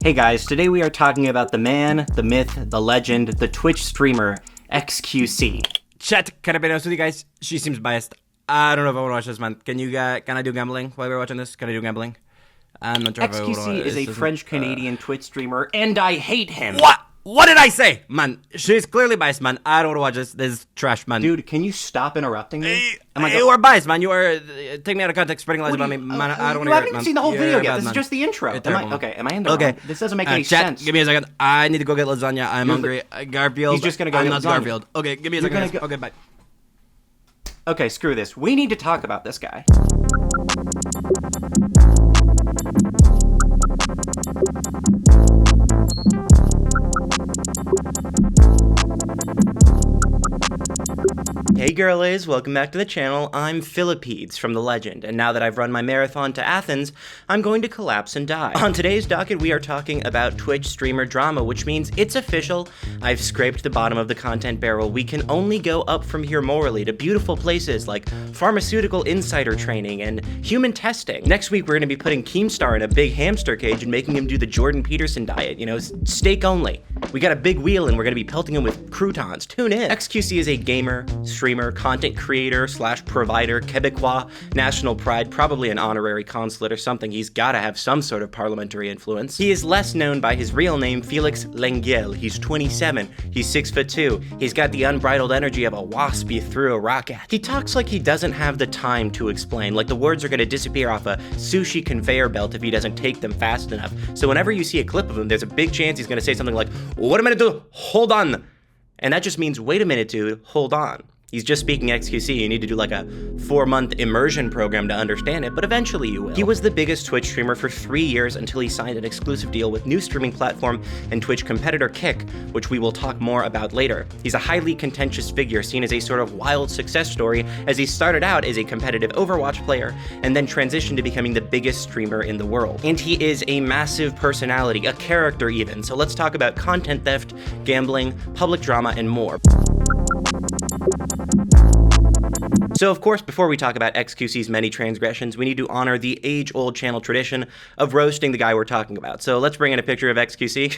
Hey guys, today we are talking about the man, the myth, the legend, the Twitch streamer, XQC. Chat, can I be honest with you guys? She seems biased. I don't know if I want to watch this, man. Can I do gambling while we're watching this? Can I do gambling? I'm not sure if I want to. XQC is a French-Canadian Twitch streamer, and I hate him. What did I say? Man, she's clearly biased, man. I don't want to watch this. This is trash, man. Dude, can you stop interrupting me? You are biased, man. You are taking me out of context, spreading lies about me. Man, I don't want to hear it, man. You haven't even seen the whole video yet. This is just the intro. Am I in the wrong? This doesn't make any sense. Give me a second. I need to go get lasagna. I'm hungry. Garfield. He's just gonna go I'm get not lasagna. Garfield. Okay, give me a second. Okay, bye. Okay, screw this. We need to talk about this guy. Hey girlies, welcome back to the channel. I'm Philippides from The Legend, and now that I've run my marathon to Athens, I'm going to collapse and die. On today's docket, we are talking about Twitch streamer drama, which means it's official. I've scraped the bottom of the content barrel. We can only go up from here morally to beautiful places like pharmaceutical insider training and human testing. Next week, we're going to be putting Keemstar in a big hamster cage and making him do the Jordan Peterson diet, you know, steak only. We got a big wheel and we're going to be pelting him with croutons. Tune in. XQC is a gamer, streamer, content creator / provider, Quebecois, national pride, probably an honorary consulate or something. He's got to have some sort of parliamentary influence. He is less known by his real name, Felix Lengyel. He's 27. He's 6'2". He's got the unbridled energy of a wasp you threw a rock at. He talks like he doesn't have the time to explain, like the words are going to disappear off a sushi conveyor belt if he doesn't take them fast enough. So whenever you see a clip of him, there's a big chance he's going to say something like, "What am I gonna do? Hold on." And that just means, wait a minute, dude, hold on. He's just speaking XQC. You need to do like a 4-month immersion program to understand it, but eventually you will. He was the biggest Twitch streamer for 3 years until he signed an exclusive deal with new streaming platform and Twitch competitor Kick, which we will talk more about later. He's a highly contentious figure seen as a sort of wild success story as he started out as a competitive Overwatch player and then transitioned to becoming the biggest streamer in the world. And he is a massive personality, a character even. So let's talk about content theft, gambling, public drama, and more. So of course, before we talk about XQC's many transgressions, we need to honor the age-old channel tradition of roasting the guy we're talking about. So let's bring in a picture of XQC.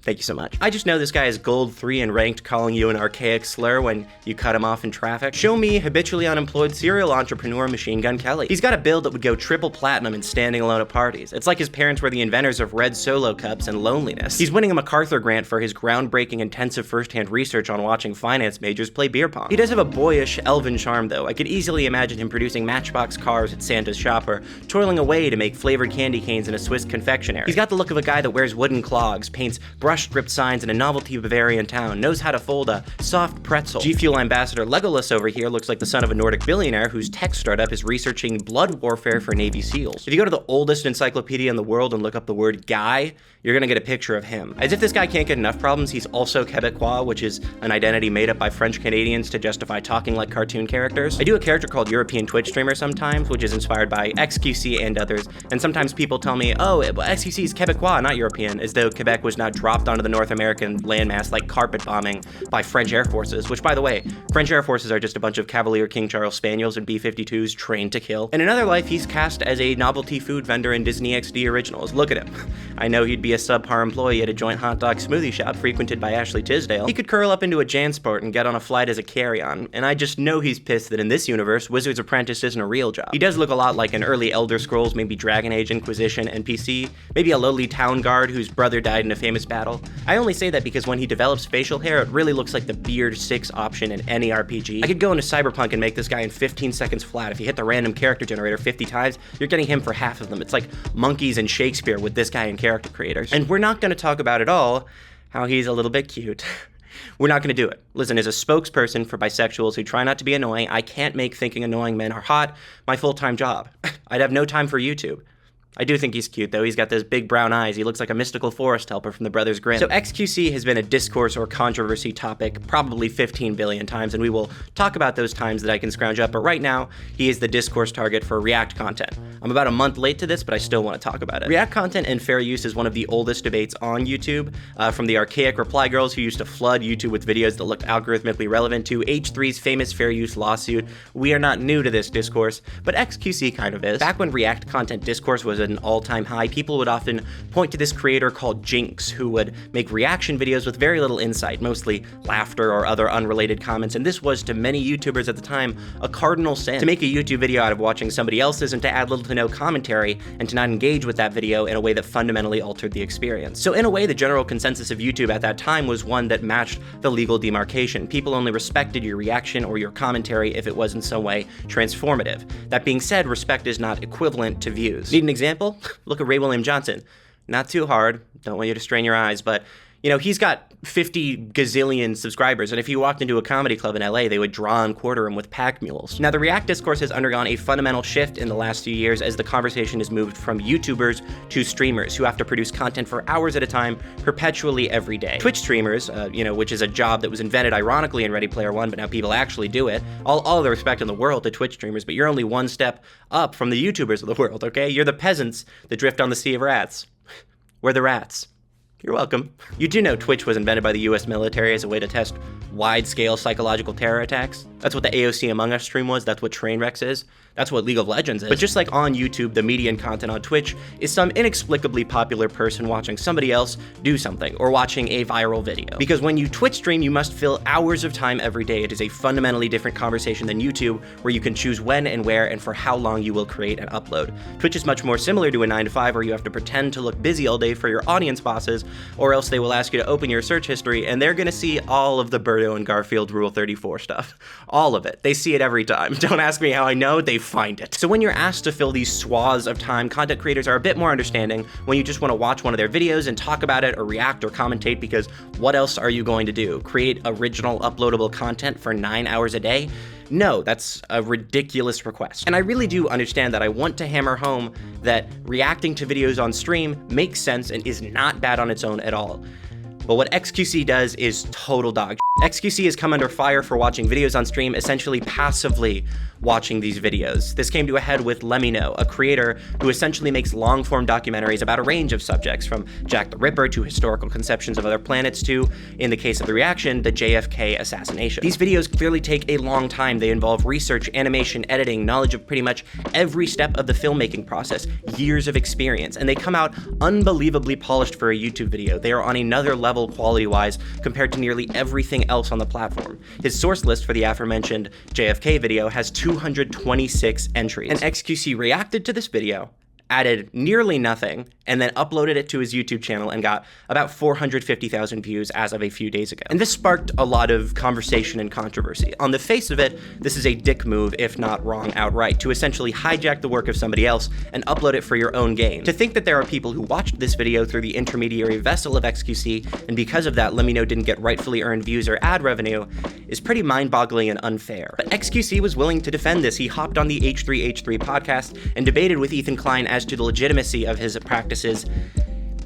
Thank you so much. I just know this guy is gold 3 and ranked, calling you an archaic slur when you cut him off in traffic. Show me habitually unemployed serial entrepreneur Machine Gun Kelly. He's got a build that would go triple platinum in standing alone at parties. It's like his parents were the inventors of red Solo cups and loneliness. He's winning a MacArthur grant for his groundbreaking intensive first-hand research on watching finance majors play beer pong. He does have a boyish, elven charm though. I could easily imagine him producing Matchbox cars at Santa's shop or toiling away to make flavored candy canes in a Swiss confectionery. He's got the look of a guy that wears wooden clogs, paints brush-script signs in a novelty Bavarian town, knows how to fold a soft pretzel. G Fuel ambassador Legolas over here looks like the son of a Nordic billionaire whose tech startup is researching blood warfare for Navy SEALs. If you go to the oldest encyclopedia in the world and look up the word guy, you're gonna get a picture of him. As if this guy can't get enough problems, he's also Quebecois, which is an identity made up by French Canadians to justify talking like cartoon characters. I do a character called European Twitch streamer sometimes, which is inspired by XQC and others, and sometimes people tell me, oh, XQC is Quebecois, not European, as though Quebec was now dropped onto the North American landmass like carpet bombing by French Air Forces, which by the way, French Air Forces are just a bunch of Cavalier King Charles Spaniels and B-52s trained to kill. In another life, he's cast as a novelty food vendor in Disney XD originals. Look at him. I know he'd be a subpar employee at a joint hot dog smoothie shop frequented by Ashley Tisdale. He could curl up into a JanSport and get on a flight as a carry-on, and I just know he's pissed that in this universe, Wizard's Apprentice isn't a real job. He does look a lot like an early Elder Scrolls, maybe Dragon Age Inquisition NPC, maybe a lowly town guard whose brother died in a famous battle. I only say that because when he develops facial hair, it really looks like the Beard 6 option in any RPG. I could go into Cyberpunk and make this guy in 15 seconds flat. If you hit the random character generator 50 times, you're getting him for half of them. It's like Monkeys and Shakespeare with this guy in character creators. And we're not going to talk about at all how he's a little bit cute. We're not going to do it. Listen, as a spokesperson for bisexuals who try not to be annoying, I can't make thinking annoying men are hot my full-time job. I'd have no time for YouTube. I do think he's cute, though. He's got those big brown eyes. He looks like a mystical forest helper from the Brothers Grimm. So XQC has been a discourse or controversy topic probably 15 billion times, and we will talk about those times that I can scrounge up, but right now, he is the discourse target for React content. I'm about a month late to this, but I still want to talk about it. React content and fair use is one of the oldest debates on YouTube, from the archaic reply girls who used to flood YouTube with videos that looked algorithmically relevant to H3's famous fair use lawsuit. We are not new to this discourse, but XQC kind of is. Back when React content discourse was at an all-time high, people would often point to this creator called Jinx, who would make reaction videos with very little insight, mostly laughter or other unrelated comments, and this was, to many YouTubers at the time, a cardinal sin. To make a YouTube video out of watching somebody else's and to add little to no commentary, and to not engage with that video in a way that fundamentally altered the experience. So in a way, the general consensus of YouTube at that time was one that matched the legal demarcation. People only respected your reaction or your commentary if it was in some way transformative. That being said, respect is not equivalent to views. Need an example? Look at Ray William Johnson. Not too hard, don't want you to strain your eyes, but you know, he's got 50 gazillion subscribers, and if you walked into a comedy club in LA, they would draw and quarter him with pack mules. Now, the React discourse has undergone a fundamental shift in the last few years as the conversation has moved from YouTubers to streamers who have to produce content for hours at a time, perpetually every day. Twitch streamers, which is a job that was invented ironically in Ready Player One, but now people actually do it. All the respect in the world to Twitch streamers, but you're only one step up from the YouTubers of the world, okay? You're the peasants that drift on the sea of rats. We're the rats. You're welcome. You do know Twitch was invented by the US military as a way to test wide-scale psychological terror attacks? That's what the AOC Among Us stream was, that's what Trainwrecks is, that's what League of Legends is. But just like on YouTube, the median content on Twitch is some inexplicably popular person watching somebody else do something, or watching a viral video. Because when you Twitch stream, you must fill hours of time every day. It is a fundamentally different conversation than YouTube, where you can choose when and where and for how long you will create and upload. Twitch is much more similar to a 9-to-5, where you have to pretend to look busy all day for your audience bosses, or else they will ask you to open your search history, and they're gonna see all of the Birdo and Garfield Rule 34 stuff. All of it. They see it every time. Don't ask me how I know, they find it. So when you're asked to fill these swaths of time, content creators are a bit more understanding when you just want to watch one of their videos and talk about it or react or commentate, because what else are you going to do? Create original uploadable content for 9 hours a day? No, that's a ridiculous request. And I really do understand that. I want to hammer home that reacting to videos on stream makes sense and is not bad on its own at all. But what XQC does is total dog shit. XQC has come under fire for watching videos on stream, essentially passively watching these videos. This came to a head with LEMMiNO, a creator who essentially makes long-form documentaries about a range of subjects, from Jack the Ripper to historical conceptions of other planets to, in the case of the reaction, the JFK assassination. These videos clearly take a long time. They involve research, animation, editing, knowledge of pretty much every step of the filmmaking process, years of experience, and they come out unbelievably polished for a YouTube video. They are on another level quality-wise compared to nearly everything else on the platform. His source list for the aforementioned JFK video has 226 entries. And XQC reacted to this video, added nearly nothing, and then uploaded it to his YouTube channel and got about 450,000 views as of a few days ago. And this sparked a lot of conversation and controversy. On the face of it, this is a dick move, if not wrong outright, to essentially hijack the work of somebody else and upload it for your own gain. To think that there are people who watched this video through the intermediary vessel of XQC, and because of that, LEMMiNO didn't get rightfully earned views or ad revenue, is pretty mind-boggling and unfair. But XQC was willing to defend this. He hopped on the H3H3 podcast and debated with Ethan Klein as to the legitimacy of his practices,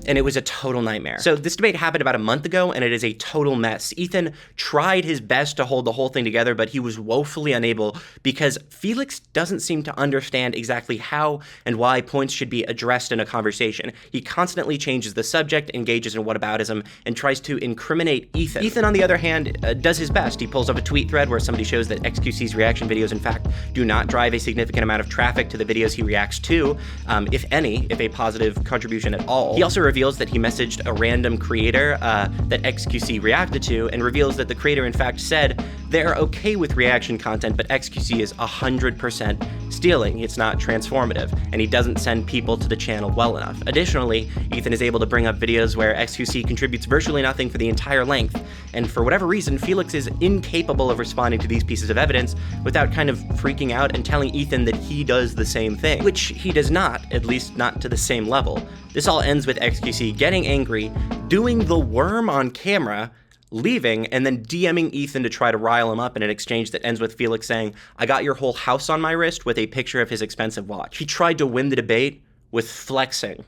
and it was a total nightmare. So this debate happened about a month ago, and it is a total mess. Ethan tried his best to hold the whole thing together, but he was woefully unable because Felix doesn't seem to understand exactly how and why points should be addressed in a conversation. He constantly changes the subject, engages in whataboutism, and tries to incriminate Ethan. Ethan, on the other hand, does his best. He pulls up a tweet thread where somebody shows that XQC's reaction videos, in fact, do not drive a significant amount of traffic to the videos he reacts to, if any, if a positive contribution at all. He also reveals that he messaged a random creator that XQC reacted to, and reveals that the creator in fact said they're okay with reaction content, but XQC is 100% stealing. It's not transformative, and he doesn't send people to the channel well enough. Additionally, Ethan is able to bring up videos where XQC contributes virtually nothing for the entire length, and for whatever reason, Felix is incapable of responding to these pieces of evidence without kind of freaking out and telling Ethan that he does the same thing, which he does not, at least not to the same level. This all ends with XQC getting angry, doing the worm on camera, leaving, and then DMing Ethan to try to rile him up in an exchange that ends with Felix saying, "I got your whole house on my wrist," with a picture of his expensive watch. He tried to win the debate with flexing.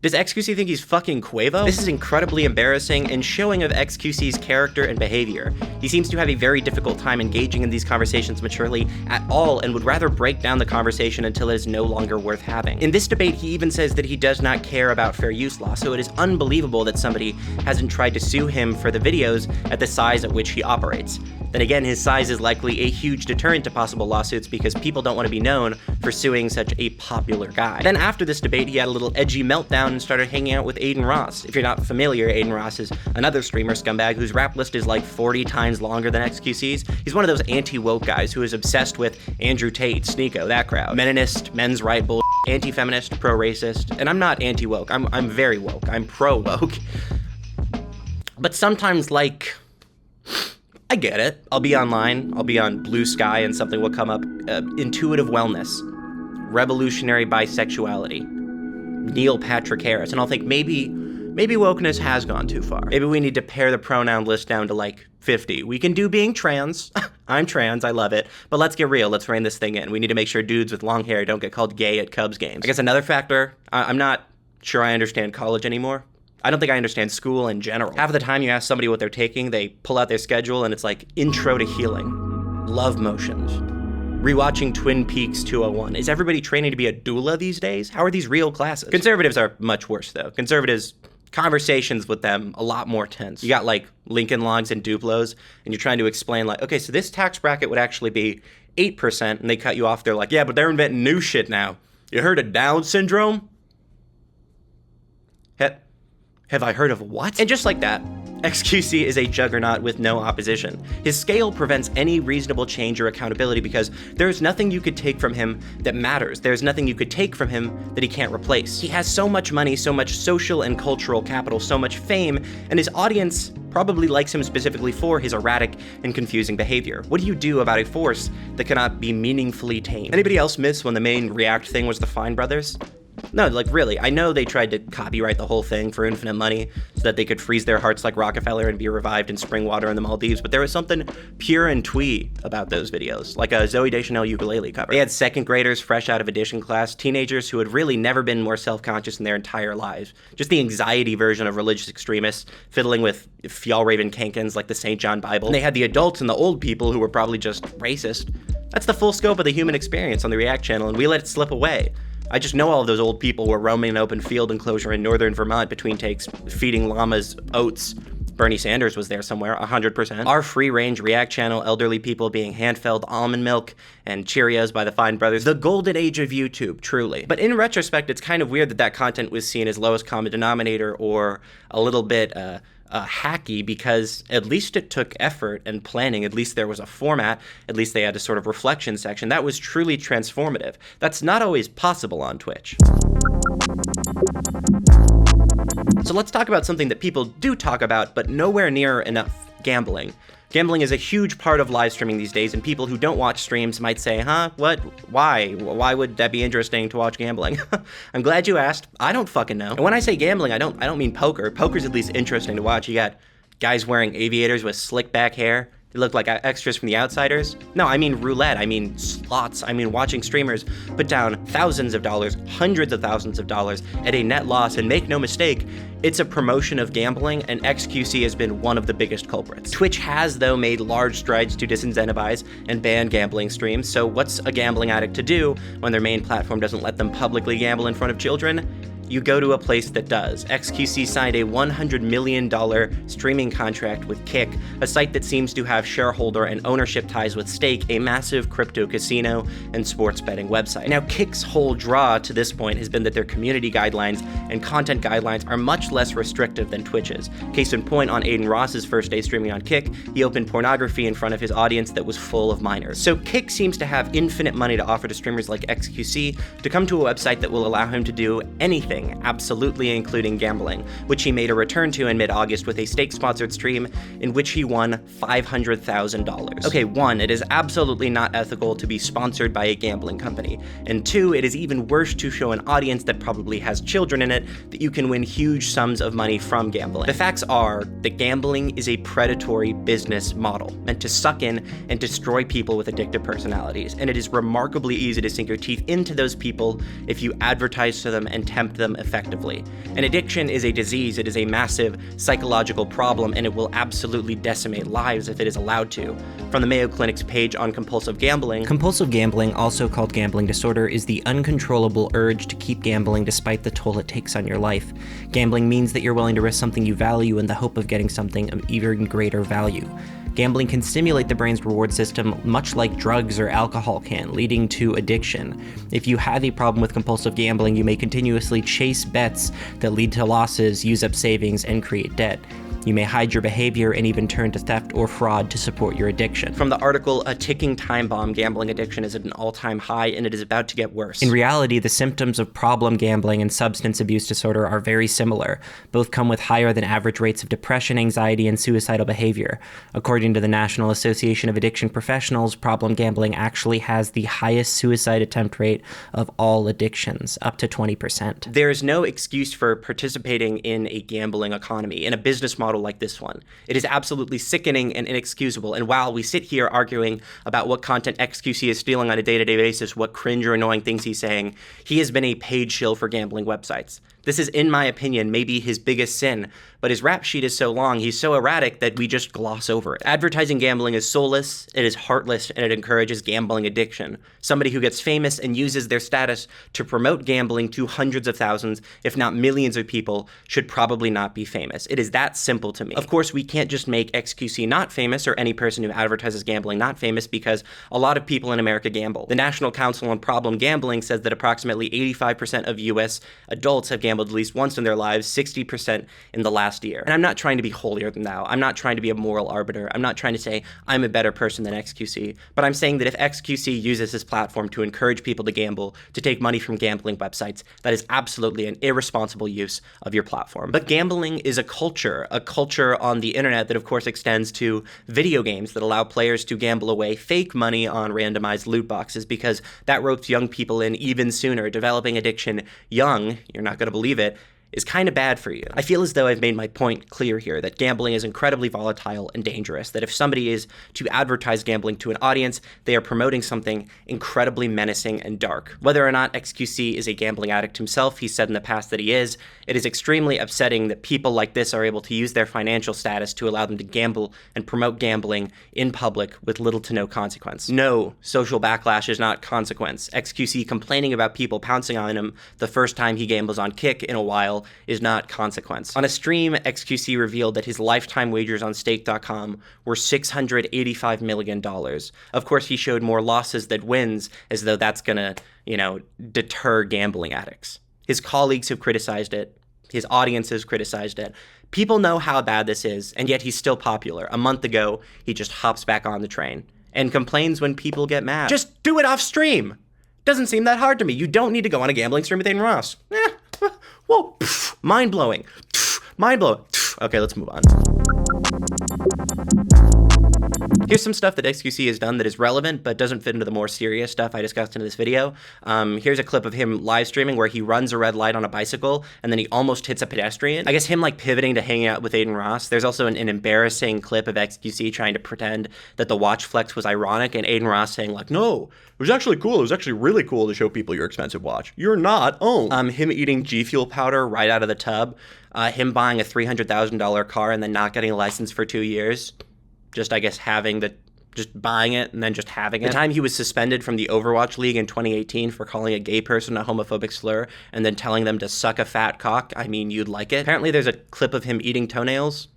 Does XQC think he's fucking Quavo? This is incredibly embarrassing and showing of XQC's character and behavior. He seems to have a very difficult time engaging in these conversations maturely at all, and would rather break down the conversation until it is no longer worth having. In this debate, he even says that he does not care about fair use law, so it is unbelievable that somebody hasn't tried to sue him for the videos at the size at which he operates. Then again, his size is likely a huge deterrent to possible lawsuits because people don't want to be known for suing such a popular guy. Then after this debate, he had a little edgy meltdown and started hanging out with Aiden Ross. If you're not familiar, Aiden Ross is another streamer scumbag whose rap list is like 40 times longer than XQC's. He's one of those anti-woke guys who is obsessed with Andrew Tate, Sneeko, that crowd. Meninist, men's right bull, anti-feminist, pro-racist. And I'm not anti-woke. I'm very woke. I'm pro-woke. But sometimes, like, I get it. I'll be online, I'll be on Blue Sky, and something will come up. Intuitive wellness, revolutionary bisexuality, Neil Patrick Harris, and I'll think maybe wokeness has gone too far. Maybe we need to pare the pronoun list down to like 50. We can do being trans. I'm trans, I love it. But let's get real, let's rein this thing in. We need to make sure dudes with long hair don't get called gay at Cubs games. I guess another factor, I'm not sure I understand college anymore. I don't think I understand school in general. Half of the time you ask somebody what they're taking, they pull out their schedule and it's like Intro to Healing, Love Motions, rewatching Twin Peaks 201. Is everybody training to be a doula these days? How are these real classes? Conservatives are much worse though. Conservatives, conversations with them, a lot more tense. You got like Lincoln Logs and Duplos, and you're trying to explain like, okay, so this tax bracket would actually be 8%, and they cut you off. They're like, yeah, but they're inventing new shit now. You heard of Down syndrome? Have I heard of what? And just like that, XQC is a juggernaut with no opposition. His scale prevents any reasonable change or accountability because there's nothing you could take from him that matters. There's nothing you could take from him that he can't replace. He has so much money, so much social and cultural capital, so much fame, and his audience probably likes him specifically for his erratic and confusing behavior. What do you do about a force that cannot be meaningfully tamed? Anybody else miss when the main React thing was the Fine Brothers? No, like really, I know they tried to copyright the whole thing for infinite money so that they could freeze their hearts like Rockefeller and be revived in spring water in the Maldives, but there was something pure and twee about those videos, like a Zooey Deschanel ukulele cover. They had second graders fresh out of addition class, teenagers who had really never been more self-conscious in their entire lives. Just the anxiety version of religious extremists, fiddling with Fjallraven Kankens like the St. John Bible. And they had the adults and the old people who were probably just racist. That's the full scope of the human experience on the React channel, and we let it slip away. I just know all of those old people were roaming an open field enclosure in northern Vermont between takes, feeding llamas oats. Bernie Sanders was there somewhere, 100%. Our free-range React channel, elderly people being hand-filled almond milk and Cheerios by the Fine Brothers. The golden age of YouTube, truly. But in retrospect, it's kind of weird that that content was seen as lowest common denominator or a little bit hacky, because at least it took effort and planning. At least there was a format. At least they had a sort of reflection section. That was truly transformative. That's not always possible on Twitch. So let's talk about something that people do talk about, but nowhere near enough: gambling. Gambling is a huge part of live streaming these days, and people who don't watch streams might say, huh, what, why? Why would that be interesting to watch gambling? I'm glad you asked. I don't fucking know. And when I say gambling, I don't mean poker. Poker's at least interesting to watch. You got guys wearing aviators with slick back hair. They look like extras from The Outsiders. No, I mean roulette, I mean slots, I mean watching streamers put down thousands of dollars, hundreds of thousands of dollars at a net loss, and make no mistake, it's a promotion of gambling, and XQC has been one of the biggest culprits. Twitch has, though, made large strides to disincentivize and ban gambling streams, so what's a gambling addict to do when their main platform doesn't let them publicly gamble in front of children? You go to a place that does. XQC signed a $100 million streaming contract with Kick, a site that seems to have shareholder and ownership ties with Stake, a massive crypto casino and sports betting website. Now, Kick's whole draw to this point has been that their community guidelines and content guidelines are much less restrictive than Twitch's. Case in point, on Aiden Ross's first day streaming on Kick, he opened pornography in front of his audience that was full of minors. So Kick seems to have infinite money to offer to streamers like XQC to come to a website that will allow him to do anything, absolutely including gambling, which he made a return to in mid-August with a Stake-sponsored stream in which he won $500,000. Okay, one, it is absolutely not ethical to be sponsored by a gambling company, and two, it is even worse to show an audience that probably has children in it that you can win huge sums of money from gambling. The facts are that gambling is a predatory business model meant to suck in and destroy people with addictive personalities, and it is remarkably easy to sink your teeth into those people if you advertise to them and tempt them effectively. An addiction is a disease, it is a massive psychological problem, and it will absolutely decimate lives if it is allowed to. From the Mayo Clinic's page on compulsive gambling, compulsive gambling, also called gambling disorder, is the uncontrollable urge to keep gambling despite the toll it takes on your life. Gambling means that you're willing to risk something you value in the hope of getting something of even greater value. Gambling can stimulate the brain's reward system much like drugs or alcohol can, leading to addiction. If you have a problem with compulsive gambling, you may continuously chase bets that lead to losses, use up savings, and create debt. You may hide your behavior and even turn to theft or fraud to support your addiction. From the article, a ticking time bomb, gambling addiction is at an all-time high and it is about to get worse. In reality, the symptoms of problem gambling and substance abuse disorder are very similar. Both come with higher than average rates of depression, anxiety, and suicidal behavior. According to the National Association of Addiction Professionals, problem gambling actually has the highest suicide attempt rate of all addictions, up to 20%. There is no excuse for participating in a gambling economy, in a business model like this one. It is absolutely sickening and inexcusable, and while we sit here arguing about what content XQC is stealing on a day-to-day basis, what cringe or annoying things he's saying, he has been a paid shill for gambling websites. This is, in my opinion, maybe his biggest sin, but his rap sheet is so long, he's so erratic that we just gloss over it. Advertising gambling is soulless, it is heartless, and it encourages gambling addiction. Somebody who gets famous and uses their status to promote gambling to hundreds of thousands, if not millions of people, should probably not be famous. It is that simple to me. Of course, we can't just make XQC not famous or any person who advertises gambling not famous because a lot of people in America gamble. The National Council on Problem Gambling says that approximately 85% of US adults have gambled at least once in their lives, 60% in the last year. And I'm not trying to be holier than thou. I'm not trying to be a moral arbiter. I'm not trying to say I'm a better person than XQC, but I'm saying that if XQC uses this platform to encourage people to gamble, to take money from gambling websites, that is absolutely an irresponsible use of your platform. But gambling is a culture on the internet that of course extends to video games that allow players to gamble away fake money on randomized loot boxes because that ropes young people in even sooner. Developing addiction young, you're not going to believe it, is kind of bad for you. I feel as though I've made my point clear here, that gambling is incredibly volatile and dangerous, that if somebody is to advertise gambling to an audience, they are promoting something incredibly menacing and dark. Whether or not XQC is a gambling addict himself, he's said in the past that he is, it is extremely upsetting that people like this are able to use their financial status to allow them to gamble and promote gambling in public with little to no consequence. No, social backlash is not consequence. XQC complaining about people pouncing on him the first time he gambles on Kick in a while is not consequence. On a stream, XQC revealed that his lifetime wagers on stake.com were $685 million. Of course, he showed more losses than wins, as though that's gonna, deter gambling addicts. His colleagues have criticized it. His audience has criticized it. People know how bad this is, and yet he's still popular. A month ago, he just hops back on the train and complains when people get mad. Just do it off stream. Doesn't seem that hard to me. You don't need to go on a gambling stream with Aiden Ross. Whoa, mind-blowing. Mind-blowing. Okay, let's move on. Here's some stuff that XQC has done that is relevant, but doesn't fit into the more serious stuff I discussed in this video. Here's a clip of him live streaming where he runs a red light on a bicycle, and then he almost hits a pedestrian. I guess him pivoting to hanging out with Aiden Ross. There's also an embarrassing clip of XQC trying to pretend that the watch flex was ironic, and Aiden Ross saying no, it was actually cool. It was actually really cool to show people your expensive watch. You're not. Oh. Him eating G Fuel powder right out of the tub. Him buying a $300,000 car and then not getting a license for 2 years. Just, I guess, just buying it and then just having it. The time he was suspended from the Overwatch League in 2018 for calling a gay person a homophobic slur and then telling them to suck a fat cock. I mean, you'd like it. Apparently there's a clip of him eating toenails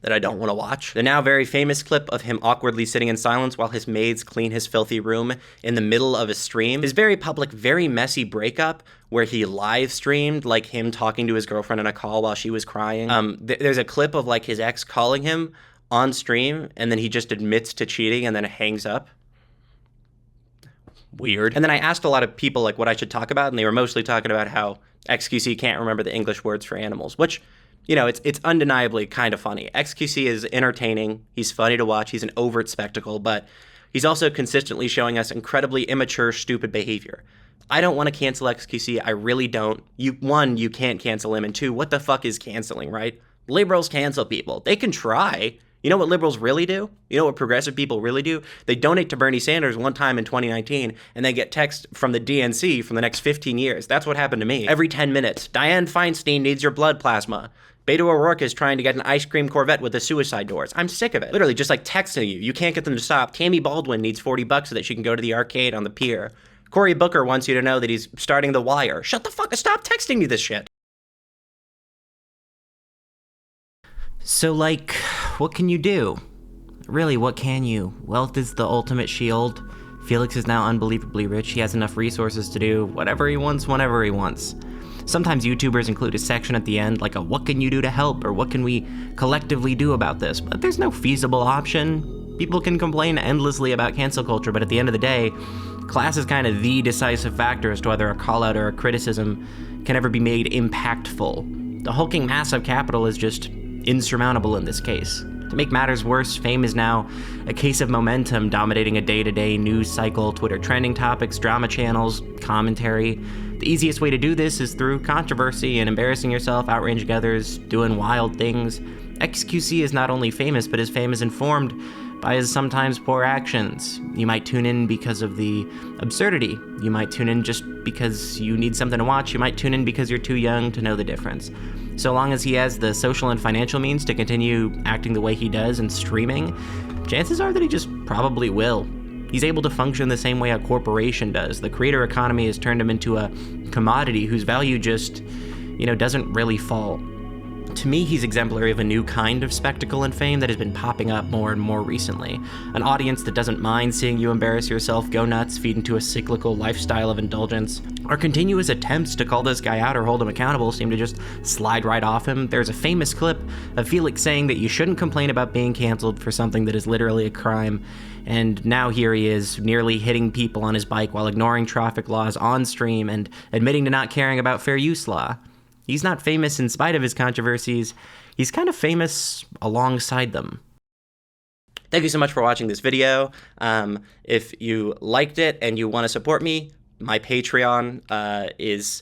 that I don't want to watch. The now very famous clip of him awkwardly sitting in silence while his maids clean his filthy room in the middle of a stream. His very public, very messy breakup where he live streamed him talking to his girlfriend on a call while she was crying. There's a clip of his ex calling him on stream, and then he just admits to cheating and then hangs up. Weird. And then I asked a lot of people what I should talk about, and they were mostly talking about how XQC can't remember the English words for animals, which, it's undeniably kind of funny. XQC is entertaining, he's funny to watch, he's an overt spectacle, but he's also consistently showing us incredibly immature, stupid behavior. I don't want to cancel XQC, I really don't. One, you can't cancel him, and two, what the fuck is canceling, right? Liberals cancel people. They can try. You know what liberals really do? You know what progressive people really do? They donate to Bernie Sanders one time in 2019, and they get text from the DNC from the next 15 years. That's what happened to me. Every 10 minutes, Dianne Feinstein needs your blood plasma. Beto O'Rourke is trying to get an ice cream Corvette with the suicide doors. I'm sick of it. Literally, just texting you. You can't get them to stop. Tammy Baldwin needs $40 so that she can go to the arcade on the pier. Cory Booker wants you to know that he's starting The Wire. Shut the fuck up. Stop texting me this shit. So, what can you do? Really, what can you? Wealth is the ultimate shield. Felix is now unbelievably rich. He has enough resources to do whatever he wants, whenever he wants. Sometimes YouTubers include a section at the end, like a what can you do to help, or what can we collectively do about this, but there's no feasible option. People can complain endlessly about cancel culture, but at the end of the day, class is kind of the decisive factor as to whether a call-out or a criticism can ever be made impactful. The hulking mass of capital is just insurmountable in this case. To make matters worse, fame is now a case of momentum dominating a day-to-day news cycle, Twitter trending topics, drama channels, commentary. The easiest way to do this is through controversy and embarrassing yourself, outraging others, doing wild things. XQC is not only famous, but his fame is informed by his sometimes poor actions. You might tune in because of the absurdity. You might tune in just because you need something to watch. You might tune in because you're too young to know the difference. So long as he has the social and financial means to continue acting the way he does and streaming, chances are that he just probably will. He's able to function the same way a corporation does. The creator economy has turned him into a commodity whose value just, doesn't really fall. To me, he's exemplary of a new kind of spectacle and fame that has been popping up more and more recently. An audience that doesn't mind seeing you embarrass yourself, go nuts, feed into a cyclical lifestyle of indulgence. Our continuous attempts to call this guy out or hold him accountable seem to just slide right off him. There's a famous clip of Felix saying that you shouldn't complain about being canceled for something that is literally a crime. And now here he is, nearly hitting people on his bike while ignoring traffic laws on stream and admitting to not caring about fair use law. He's not famous in spite of his controversies. He's kind of famous alongside them. Thank you so much for watching this video. If you liked it and you want to support me, my Patreon is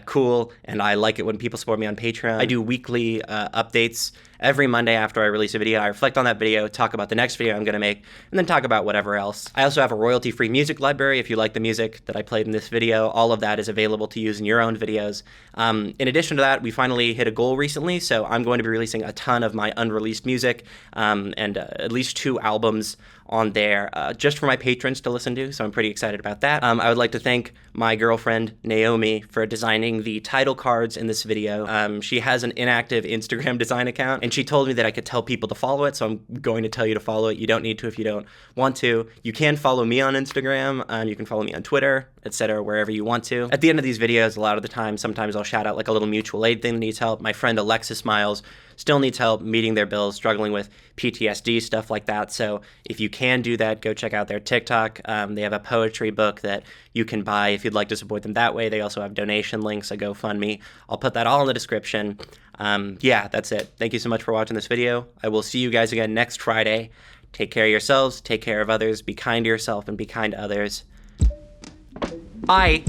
cool, and I like it when people support me on Patreon. I do weekly updates every Monday after I release a video. I reflect on that video, talk about the next video I'm going to make, and then talk about whatever else. I also have a royalty-free music library. If you like the music that I played in this video, all of that is available to use in your own videos. In addition to that, we finally hit a goal recently, so I'm going to be releasing a ton of my unreleased music and at least 2 albums on there just for my patrons to listen to, so I'm pretty excited about that. I would like to thank my girlfriend, Naomi, for designing the title cards in this video. She has an inactive Instagram design account, and she told me that I could tell people to follow it, so I'm going to tell you to follow it. You don't need to if you don't want to. You can follow me on Instagram, you can follow me on Twitter, etc., wherever you want to. At the end of these videos, a lot of the time, sometimes I'll shout out like a little mutual aid thing that needs help. My friend Alexis Miles still needs help meeting their bills, struggling with PTSD, stuff like that. So if you can do that, go check out their TikTok. They have a poetry book that you can buy if you'd like to support them that way. They also have donation links, a GoFundMe. I'll put that all in the description. Yeah, that's it. Thank you so much for watching this video. I will see you guys again next Friday. Take care of yourselves, take care of others, be kind to yourself, and be kind to others. Bye.